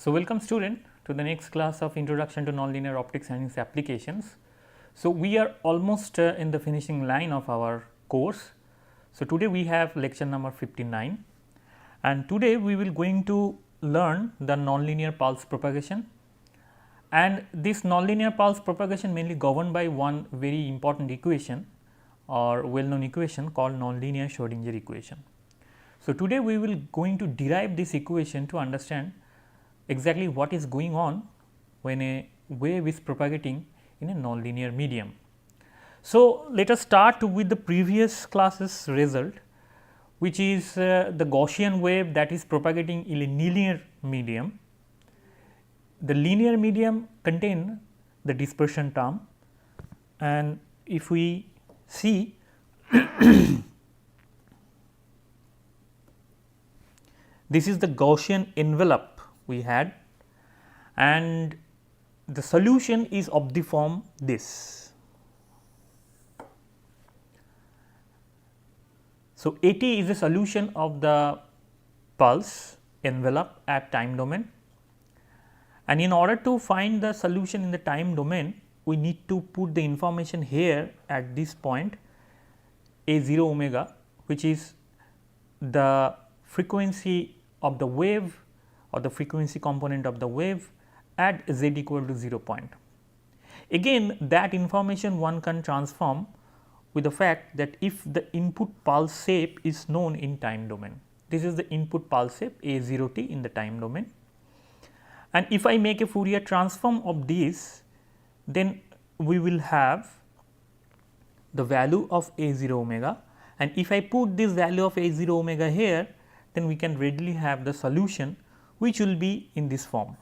So, welcome student to the next class of Introduction to Nonlinear Optics and its Applications. So, we are almost in the finishing line of our course. So, today we have lecture number 59 and today we will going to learn the nonlinear pulse propagation, and this nonlinear pulse propagation mainly governed by one very important equation or well known equation called nonlinear Schrodinger equation. So, today we will going to derive this equation to understand exactly what is going on when a wave is propagating in a nonlinear medium. So, let us start with the previous class's result, which is the Gaussian wave that is propagating in a linear medium. The linear medium contain the dispersion term, and if we see this is the Gaussian envelope we had, and the solution is of the form this. So, AT is a solution of the pulse envelope at time domain, and in order to find the solution in the time domain, we need to put the information here at this point a 0 omega, which is the frequency of the wave or the frequency component of the wave at z equal to 0 point. Again, that information one can transform with the fact that if the input pulse shape is known in time domain, this is the input pulse shape a 0 t in the time domain, and if I make a Fourier transform of this, then we will have the value of a 0 omega, and if I put this value of a 0 omega here, then we can readily have the solution which will be in this form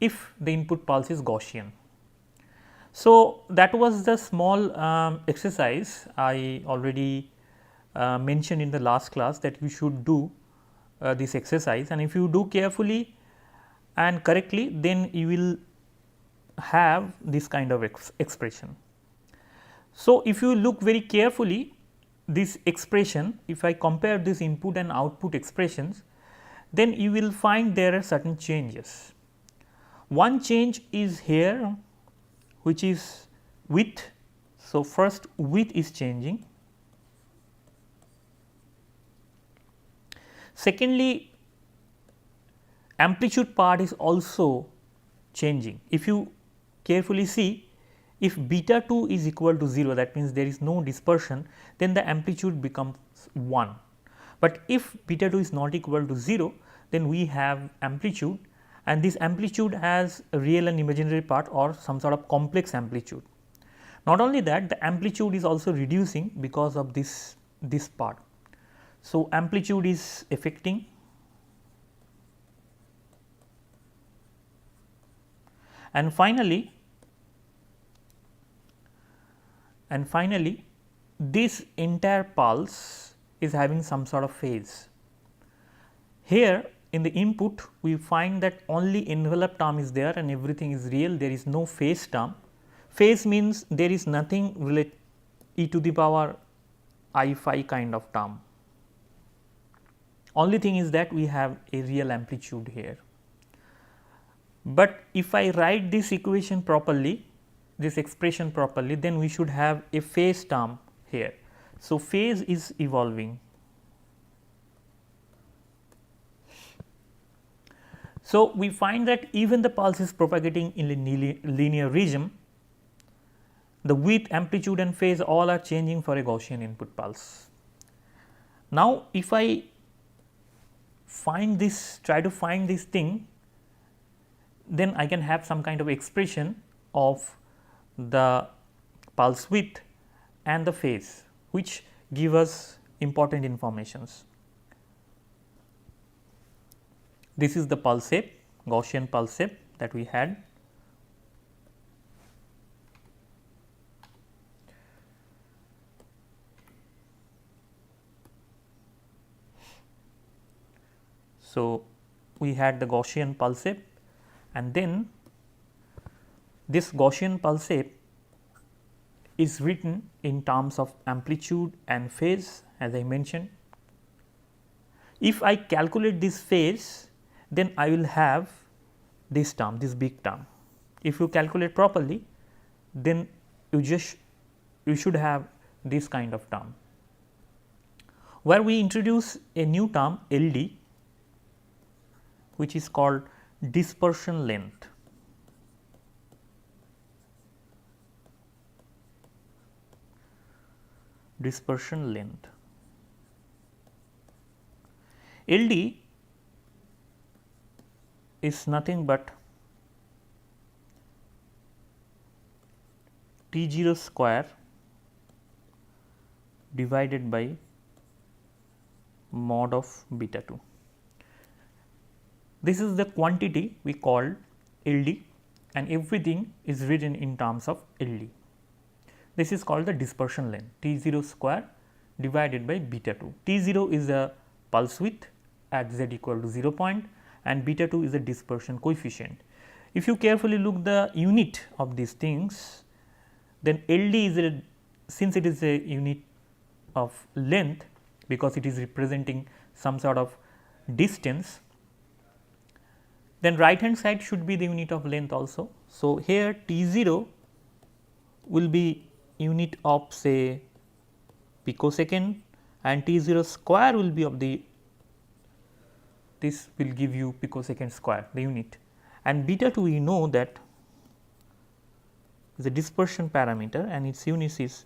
if the input pulse is Gaussian. So, that was the small exercise I already mentioned in the last class that you should do this exercise, and if you do carefully and correctly, then you will have this kind of expression. So, if you look very carefully this expression, if I compare this input and output expressions, then you will find there are certain changes. One change is here, which is width. So, first width is changing. Secondly, amplitude part is also changing. If you carefully see, if beta 2 is equal to 0, that means there is no dispersion, then the amplitude becomes 1. But if beta 2 is not equal to 0, then we have amplitude, and this amplitude has a real and imaginary part or some sort of complex amplitude. Not only that, the amplitude is also reducing because of this part. So, amplitude is affecting, and finally this entire pulse is having some sort of phase. Here in the input we find that only envelope term is there and everything is real, there is no phase term. Phase means there is nothing related e to the power I phi kind of term. Only thing is that we have a real amplitude here. But if I write this equation properly, this expression properly, then we should have a phase term here. So, phase is evolving. So, we find that even the pulse is propagating in a linear region, the width, amplitude and phase all are changing for a Gaussian input pulse. Now, if I find this, try to find this thing, then I can have some kind of expression of the pulse width and the phase, which give us important informations. This is the pulse shape, Gaussian pulse shape that we had. So, we had the Gaussian pulse shape, and then this Gaussian pulse shape is written in terms of amplitude and phase, as I mentioned. If I calculate this phase, then I will have this term, this big term. If you calculate properly, then you should have this kind of term, where we introduce a new term LD, which is called dispersion length. Dispersion length. LD is nothing but T0 square divided by mod of beta 2. This is the quantity we call LD, and everything is written in terms of LD. This is called the dispersion length, T0 square divided by beta 2. T0 is the pulse width at z equal to 0 point, and beta 2 is the dispersion coefficient. If you carefully look the unit of these things, then LD is since it is a unit of length, because it is representing some sort of distance, then right hand side should be the unit of length also. So, here T0 will be unit of say picosecond, and T0 square will be of this will give you picosecond square, the unit, and beta 2 we know that is a dispersion parameter, and its unit is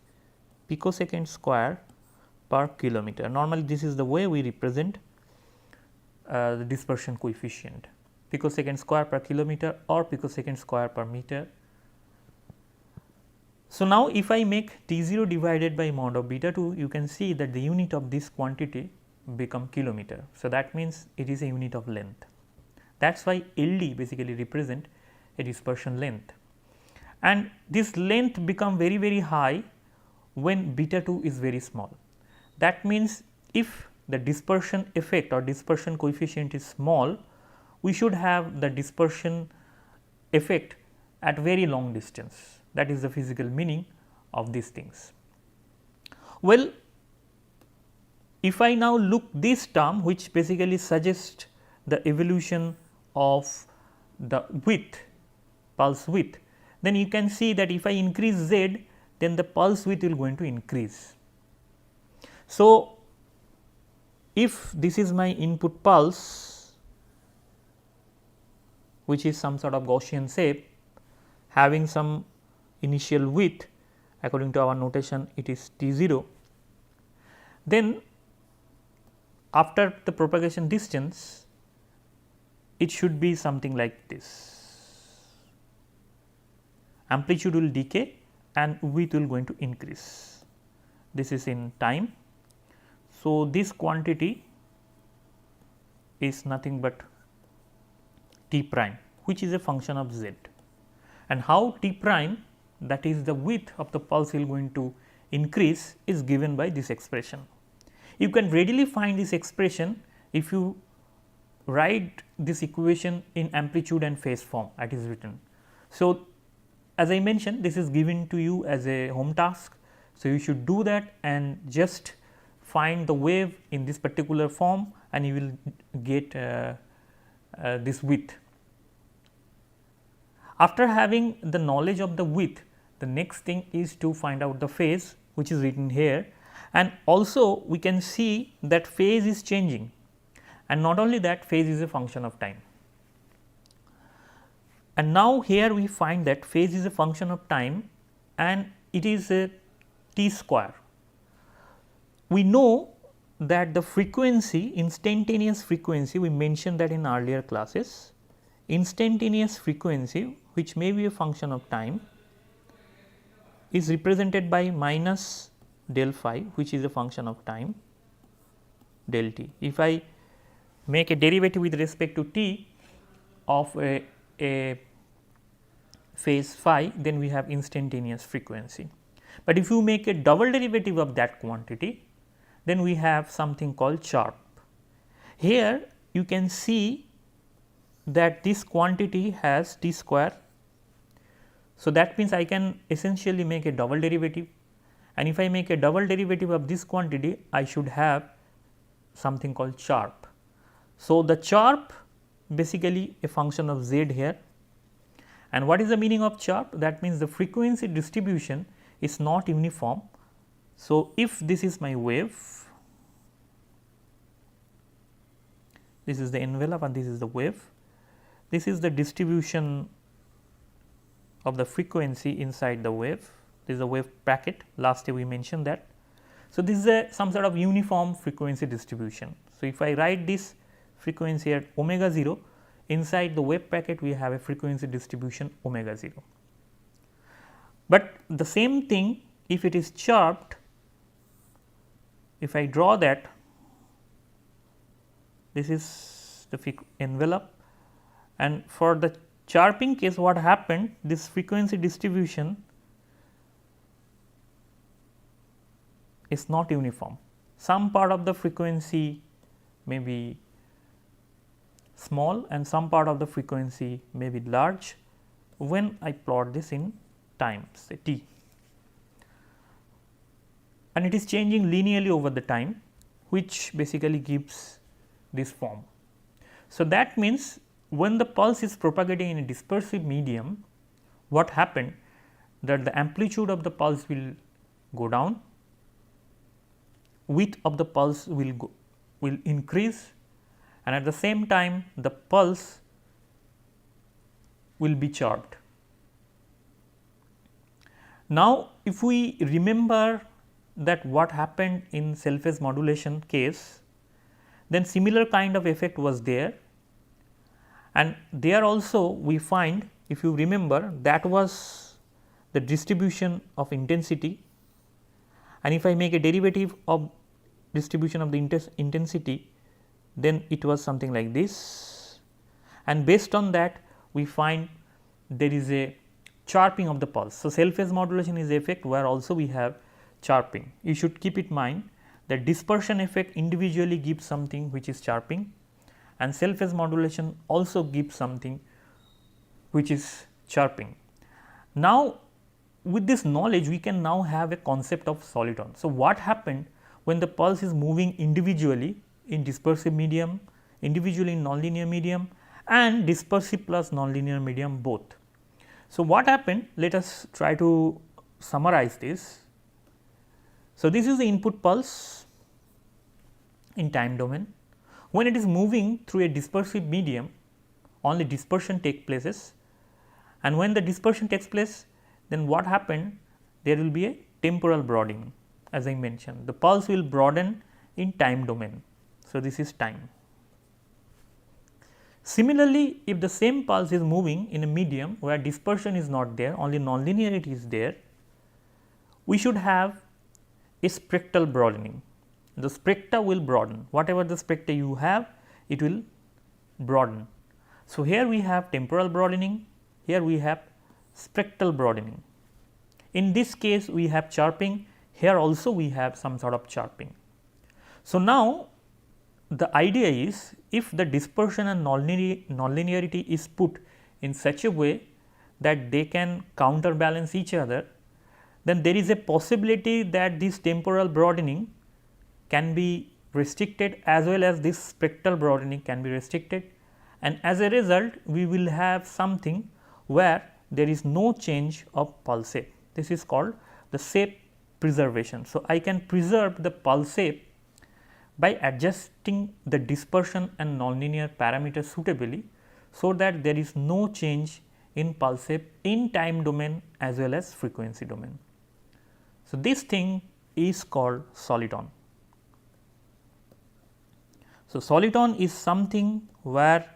picosecond square per kilometer. Normally this is the way we represent the dispersion coefficient, picosecond square per kilometer or picosecond square per meter. So, now if I make T0 divided by mod of beta 2, you can see that the unit of this quantity become kilometer. So, that means it is a unit of length. That is why LD basically represent a dispersion length, and this length become very high when beta 2 is very small. That means, if the dispersion effect or dispersion coefficient is small, we should have the dispersion effect at very long distance. That is the physical meaning of these things. Well, if I now look this term, which basically suggests the evolution of the width, pulse width, then you can see that if I increase z, then the pulse width will going to increase. So, if this is my input pulse, which is some sort of Gaussian shape having some initial width, according to our notation it is T0, then after the propagation distance it should be something like this. Amplitude will decay and width will going to increase. This is in time. So, this quantity is nothing but T prime, which is a function of z, and how T prime, that is the width of the pulse, will going to increase is given by this expression. You can readily find this expression if you write this equation in amplitude and phase form as is written. So, as I mentioned, this is given to you as a home task. So, you should do that and just find the wave in this particular form, and you will get this width. After having the knowledge of the width, the next thing is to find out the phase, which is written here, and also we can see that phase is changing, and not only that, phase is a function of time. And now here we find that phase is a function of time and it is a t square. We know that the frequency, instantaneous frequency, we mentioned that in earlier classes, instantaneous frequency, which may be a function of time, is represented by minus del phi, which is a function of time, del t. If I make a derivative with respect to t of a phase phi, then we have instantaneous frequency. But if you make a double derivative of that quantity, then we have something called chirp. Here you can see that this quantity has t square. So, that means I can essentially make a double derivative, and if I make a double derivative of this quantity, I should have something called chirp. So, the chirp basically a function of z here. And what is the meaning of chirp? That means the frequency distribution is not uniform. So, if this is my wave, this is the envelope and this is the wave, this is the distribution of the frequency inside the wave, this is the wave packet, last day we mentioned that. So, this is some sort of uniform frequency distribution. So, if I write this frequency at omega 0, inside the wave packet we have a frequency distribution omega 0. But the same thing if it is chirped, if I draw that, this is the envelope, and for the chirping case what happened, this frequency distribution is not uniform. Some part of the frequency may be small and some part of the frequency may be large when I plot this in time, say t, and it is changing linearly over the time, which basically gives this form. So, that means when the pulse is propagating in a dispersive medium, what happened, that the amplitude of the pulse will go down, width of the pulse will increase, and at the same time the pulse will be chirped. Now, if we remember that what happened in cell phase modulation case, then similar kind of effect was there, and there also we find, if you remember, that was the distribution of intensity, and if I make a derivative of distribution of the intensity, then it was something like this, and based on that we find there is a chirping of the pulse. So, cell phase modulation is effect where also we have chirping. You should keep in mind that dispersion effect individually gives something which is chirping, and cell phase modulation also gives something which is chirping. Now, with this knowledge we can now have a concept of soliton. So, what happened when the pulse is moving individually in dispersive medium, individually in nonlinear medium, and dispersive plus nonlinear medium both. So, what happened? Let us try to summarize this. So, this is the input pulse in time domain. When it is moving through a dispersive medium, only dispersion takes places, and when the dispersion takes place, then what happened? There will be a temporal broadening, as I mentioned. The pulse will broaden in time domain. So, this is time. Similarly, if the same pulse is moving in a medium where dispersion is not there, only nonlinearity is there, we should have a spectral broadening. The spectra will broaden, whatever the spectra you have, it will broaden. So, here we have temporal broadening, here we have spectral broadening. In this case we have chirping, here also we have some sort of chirping. So, now the idea is, if the dispersion and nonlinearity is put in such a way that they can counterbalance each other, then there is a possibility that this temporal broadening can be restricted as well as this spectral broadening can be restricted, and as a result we will have something where there is no change of pulse shape. This is called the shape preservation. So, I can preserve the pulse shape by adjusting the dispersion and nonlinear parameters suitably, so that there is no change in pulse shape in time domain as well as frequency domain. So, this thing is called soliton. So, soliton is something where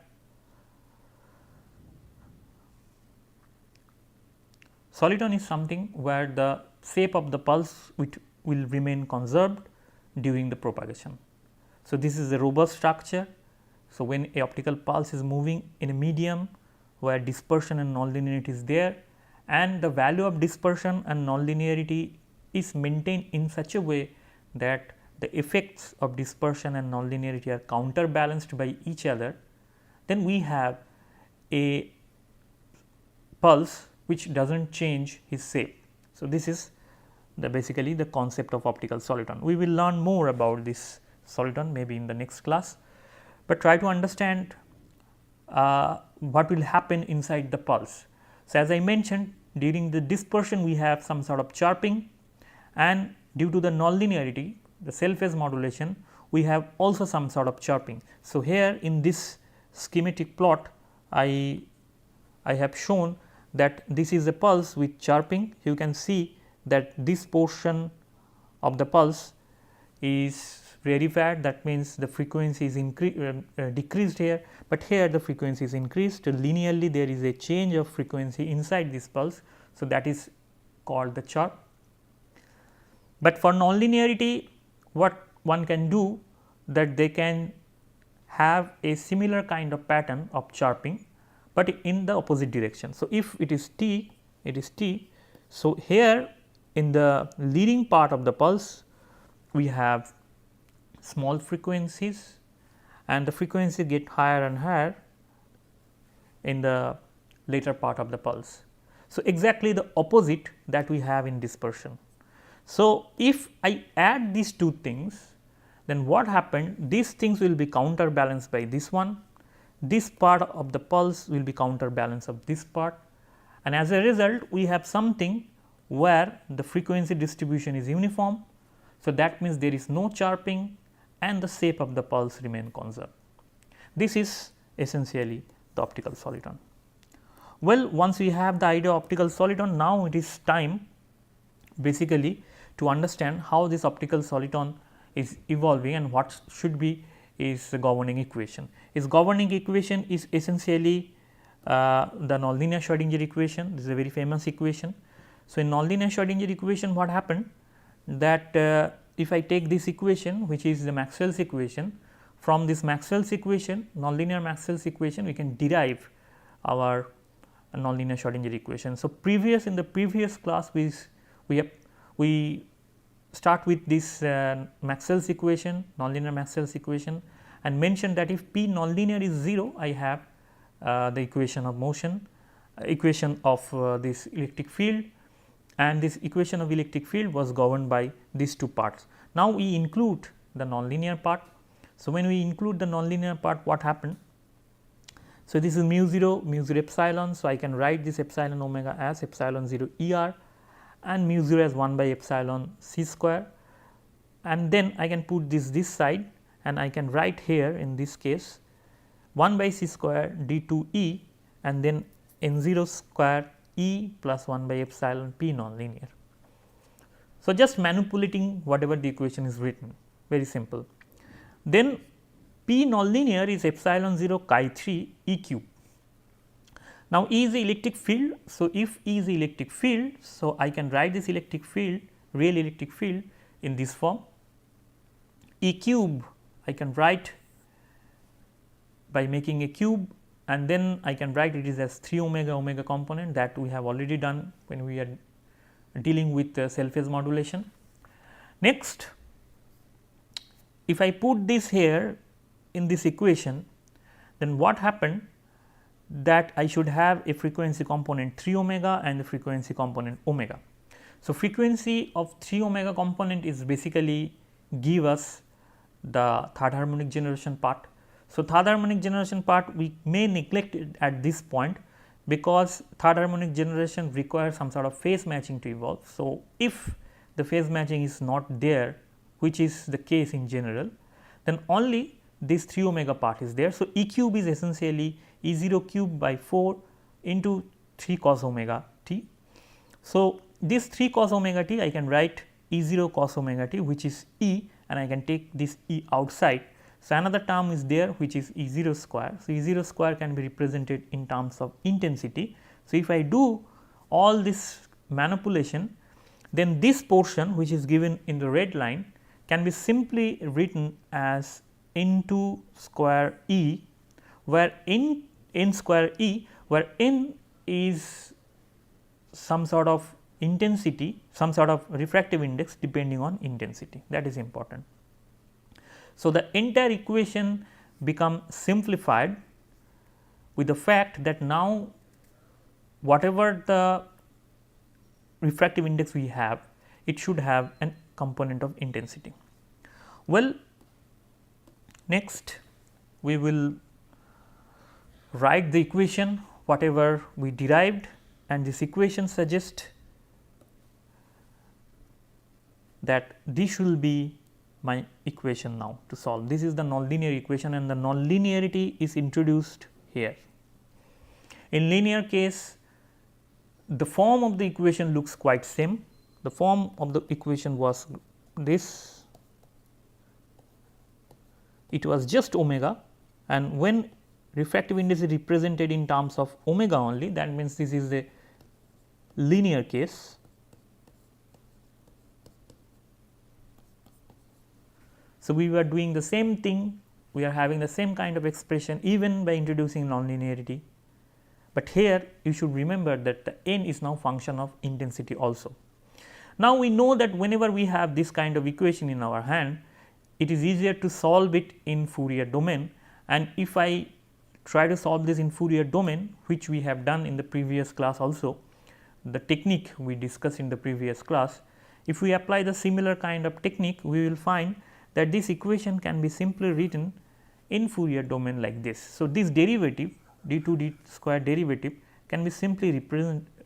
the shape of the pulse will remain conserved during the propagation. So, this is a robust structure. So, when a optical pulse is moving in a medium where dispersion and nonlinearity is there, and the value of dispersion and nonlinearity is maintained in such a way that the effects of dispersion and nonlinearity are counterbalanced by each other, then we have a pulse which does not change his shape. So, this is basically the concept of optical soliton. We will learn more about this soliton maybe in the next class, but try to understand what will happen inside the pulse. So, as I mentioned, during the dispersion we have some sort of chirping, and due to the nonlinearity, the cell phase modulation, we have also some sort of chirping. So, here in this schematic plot I have shown that this is a pulse with chirping. You can see that this portion of the pulse is rarefied, that means the frequency is decreased here, but here the frequency is increased. Linearly there is a change of frequency inside this pulse. So, that is called the chirp. But for nonlinearity, what one can do, that they can have a similar kind of pattern of chirping, but in the opposite direction. So, if it is t, it is t. So, here in the leading part of the pulse we have small frequencies, and the frequency get higher and higher in the later part of the pulse. So, exactly the opposite that we have in dispersion. So, if I add these two things, then what happened, these things will be counterbalanced by this one, this part of the pulse will be counterbalance of this part, and as a result we have something where the frequency distribution is uniform. So, that means there is no chirping and the shape of the pulse remain conserved. This is essentially the optical soliton. Well, once we have the idea of optical soliton, now it is time basically to understand how this optical soliton is evolving and what should be is the governing equation. Its governing equation is essentially the nonlinear Schrodinger equation. This is a very famous equation. So, in nonlinear Schrodinger equation, what happened that if I take this equation, which is the Maxwell's equation, from this Maxwell's equation, nonlinear Maxwell's equation, we can derive our nonlinear Schrodinger equation. So, in the previous class we start with this Maxwell's equation, nonlinear Maxwell's equation, and mention that if P nonlinear is 0, I have the equation of motion, equation of this electric field, and this equation of electric field was governed by these two parts. Now, we include the nonlinear part. So, when we include the nonlinear part, what happened? So, this is mu 0 epsilon. So, I can write this epsilon omega as epsilon 0 ER and mu 0 as 1 by epsilon c square, and then I can put this side, and I can write here in this case 1 by c square d 2 E, and then n 0 square E plus 1 by epsilon P nonlinear. So, just manipulating whatever the equation is written, very simple. Then P nonlinear is epsilon 0 chi 3 E cube. Now, E is the electric field. So, if E is the electric field, so I can write this electric field, real electric field in this form. E cube I can write by making a cube, and then I can write it is as 3 omega component, that we have already done when we are dealing with cell phase modulation. Next, if I put this here in this equation, then what happened, that I should have a frequency component 3 omega and the frequency component omega. So, frequency of 3 omega component is basically give us the third harmonic generation part. So, third harmonic generation part we may neglect it at this point, because third harmonic generation requires some sort of phase matching to evolve. So, if the phase matching is not there, which is the case in general, then only this 3 omega part is there. So, E cube is essentially E 0 cube by 4 into 3 cos omega t. So, this 3 cos omega t I can write E 0 cos omega t, which is E, and I can take this E outside. So, another term is there which is E 0 square. So, E 0 square can be represented in terms of intensity. So, if I do all this manipulation, then this portion which is given in the red line can be simply written as N2 square E, where N square E, where N is some sort of intensity, some sort of refractive index depending on intensity, that is important. So, the entire equation become simplified with the fact that now whatever the refractive index we have, it should have an component of intensity. Well, next we will write the equation whatever we derived, and this equation suggests that this will be my equation now to solve. This is the nonlinear equation, and the nonlinearity is introduced here. In linear case, the form of the equation looks quite same. The form of the equation was this, it was just omega, and when refractive index is represented in terms of omega only, that means this is a linear case. So, we were doing the same thing, we are having the same kind of expression even by introducing nonlinearity, but here you should remember that the n is now function of intensity also. Now, we know that whenever we have this kind of equation in our hand, it is easier to solve it in Fourier domain, and if I try to solve this in Fourier domain, which we have done in the previous class also, the technique we discussed in the previous class, if we apply the similar kind of technique, we will find that this equation can be simply written in Fourier domain like this. So, this derivative d2 d square derivative can be simply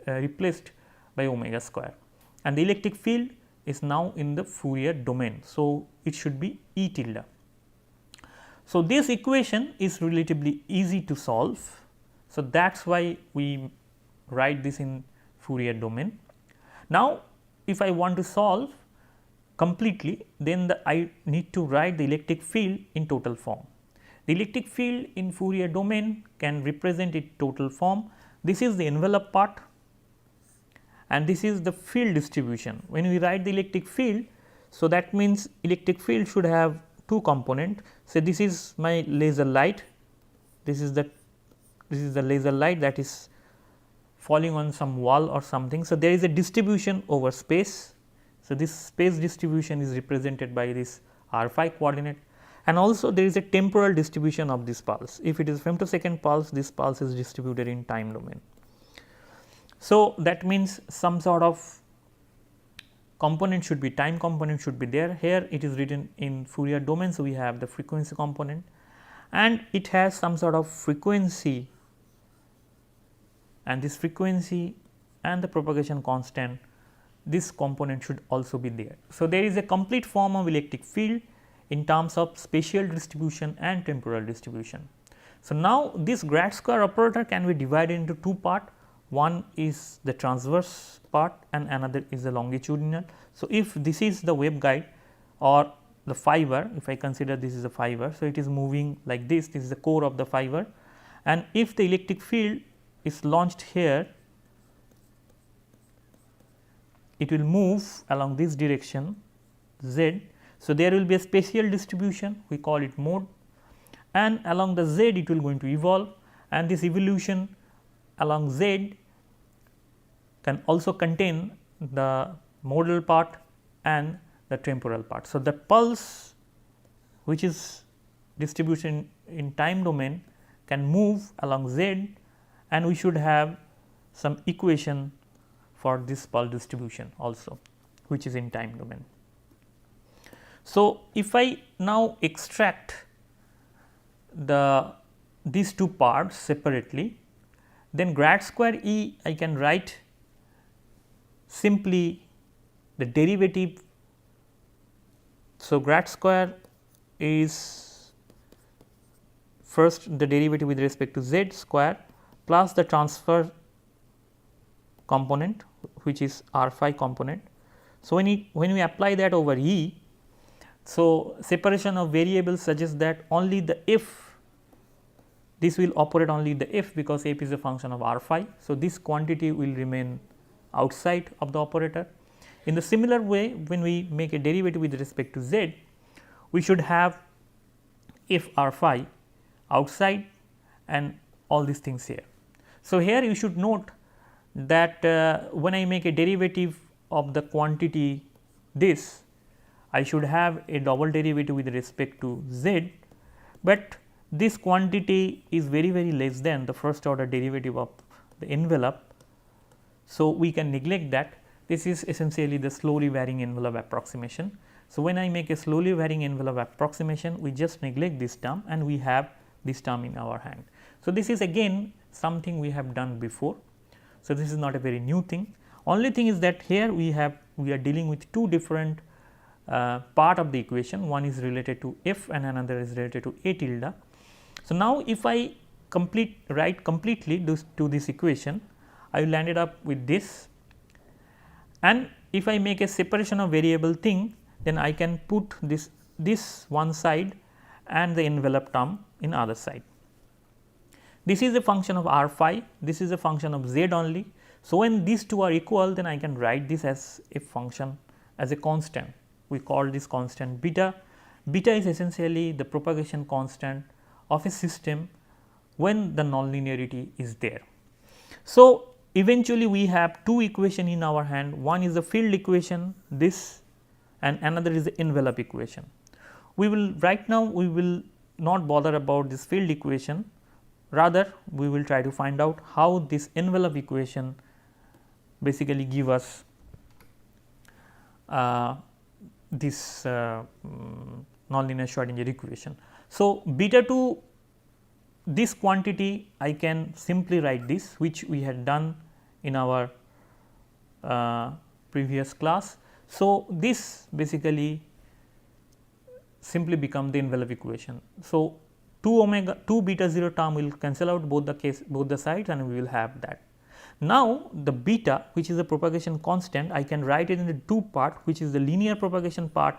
replaced by omega square, and the electric field is now in the Fourier domain. So, it should be E tilde. So, this equation is relatively easy to solve. So, that is why we write this in Fourier domain. Now, if I want to solve completely, then I need to write the electric field in total form. The electric field in Fourier domain can represent it total form. This is the envelope part, and this is the field distribution. When we write the electric field, so that means electric field should have two component. So, this is my laser light, this is the laser light that is falling on some wall or something. So, there is a distribution over space. So, this space distribution is represented by this r phi coordinate, and also there is a temporal distribution of this pulse. If it is femtosecond pulse, this pulse is distributed in time domain. So, that means some sort of component should be, time component should be there. Here it is written in Fourier domain. So, we have the frequency component, and it has some sort of frequency, and this frequency and the propagation constant, this component should also be there. So, there is a complete form of electric field in terms of spatial distribution and temporal distribution. So, now this grad square operator can be divided into two parts. One is the transverse part and another is the longitudinal. So, if this is the waveguide or the fiber, if I consider this is a fiber, so it is moving like this is the core of the fiber, and if the electric field is launched here, it will move along this direction z. So, there will be a spatial distribution, we call it mode, and along the z it will going to evolve, and this evolution along z can also contain the modal part and the temporal part. So, the pulse which is distribution in time domain can move along z, and we should have some equation for this pulse distribution also, which is in time domain. So, if I now extract these two parts separately, then grad square E I can write simply the derivative. So, grad square is first the derivative with respect to z square plus the transfer component, which is r phi component. So, when we apply that over E, so separation of variables suggests that only the f, this will operate only the f, because f is a function of r phi. So, this quantity will remain outside of the operator. In the similar way, when we make a derivative with respect to z, we should have f r phi outside and all these things here. So, here you should note that when I make a derivative of the quantity this, I should have a double derivative with respect to z, but this quantity is very less than the first order derivative of the envelope. So, we can neglect that. This is essentially the slowly varying envelope approximation. So, when I make a slowly varying envelope approximation, we just neglect this term and we have this term in our hand. So, this is again something we have done before. So, this is not a very new thing. Only thing is that here we are dealing with two different part of the equation. One is related to f and another is related to a tilde. So, now if I write completely to this equation, I will end up with this, and if I make a separation of variable thing, then I can put this one side and the envelope term in other side. This is a function of r phi, this is a function of z only. So, when these two are equal, then I can write this as a function, as a constant. We call this constant beta. Beta is essentially the propagation constant of a system when the nonlinearity is there. So, eventually we have two equation in our hand, one is the field equation, this, and another is the envelope equation. We will right now we will not bother about this field equation, rather we will try to find out how this envelope equation basically give us this nonlinear Schrodinger equation. So, beta to this quantity I can simply write this, which we had done in our previous class. So, this basically simply become the envelope equation. So, 2 beta 0 term will cancel out both the sides, and we will have that. Now, the beta, which is the propagation constant, I can write it in the two part, which is the linear propagation part,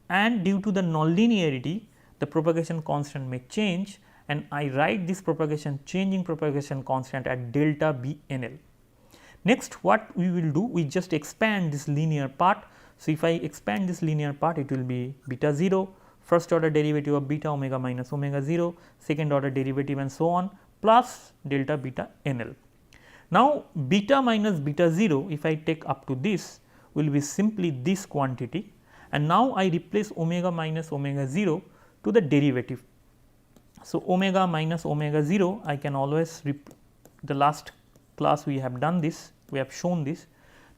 and due to the nonlinearity the propagation constant may change, and I write this changing propagation constant at delta B n L. Next, what we will do, we just expand this linear part. So, if I expand this linear part, it will be beta 0, first order derivative of beta omega minus omega 0, second order derivative and so on, plus delta beta n L. Now, beta minus beta 0, if I take up to this, will be simply this quantity, and now I replace omega minus omega 0 to the derivative. So, omega minus omega 0, I can always the last class we have done this, we have shown this,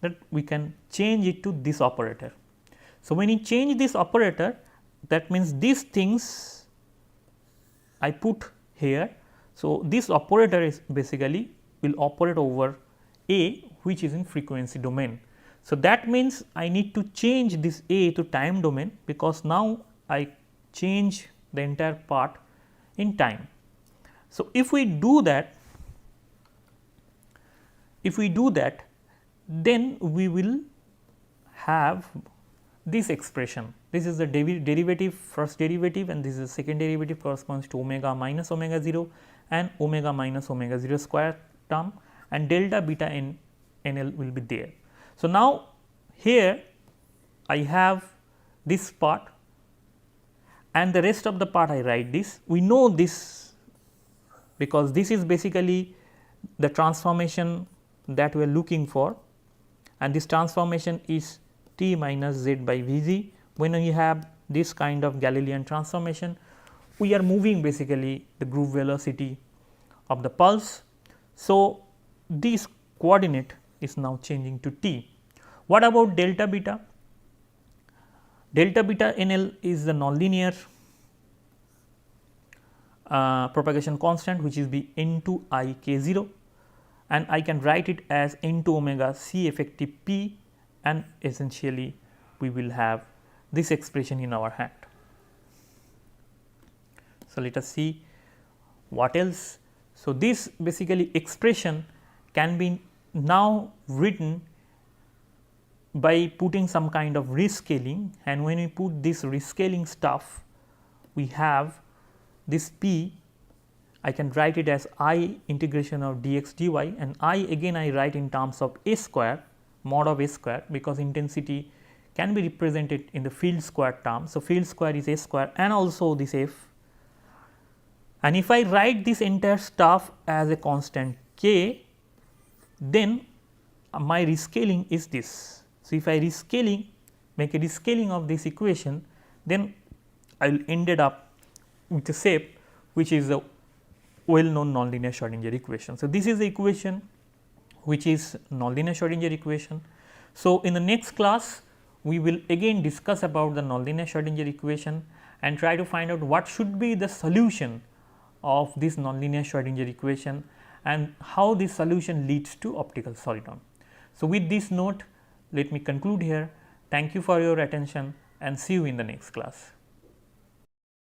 that we can change it to this operator. So, when you change this operator, that means these things I put here. So, this operator is basically will operate over A, which is in frequency domain. So, that means I need to change this A to time domain, because now I change the entire part in time. So, if we do that, then we will have this expression. This is the derivative, first derivative, and this is the second derivative, corresponds to omega minus omega 0 and omega minus omega 0 square term, and delta beta n L will be there. So, now here I have this part, and the rest of the part I write this. We know this because this is basically the transformation that we are looking for, and this transformation is t minus z by V z. When we have this kind of Galilean transformation, we are moving basically the group velocity of the pulse. So, this coordinate is now changing to t. What about delta beta? Delta beta n L is the nonlinear propagation constant, which is the n2 I k 0, and I can write it as n2 omega c effective p, and essentially we will have this expression in our hand. So, let us see what else. So, this basically expression can be now written by putting some kind of rescaling, and when we put this rescaling stuff, we have this p, I can write it as I integration of dx dy, and I again I write in terms of a square, mod of a square, because intensity can be represented in the field square term. So, field square is a square and also this f, and if I write this entire stuff as a constant k, then my rescaling is this. So, if I make a rescaling of this equation, then I will ended up with a shape which is a well known nonlinear Schrodinger equation. So, this is the equation which is nonlinear Schrodinger equation. So, in the next class we will again discuss about the nonlinear Schrodinger equation and try to find out what should be the solution of this nonlinear Schrodinger equation and how this solution leads to optical solitone. So, with this note, let me conclude here. Thank you for your attention and see you in the next class.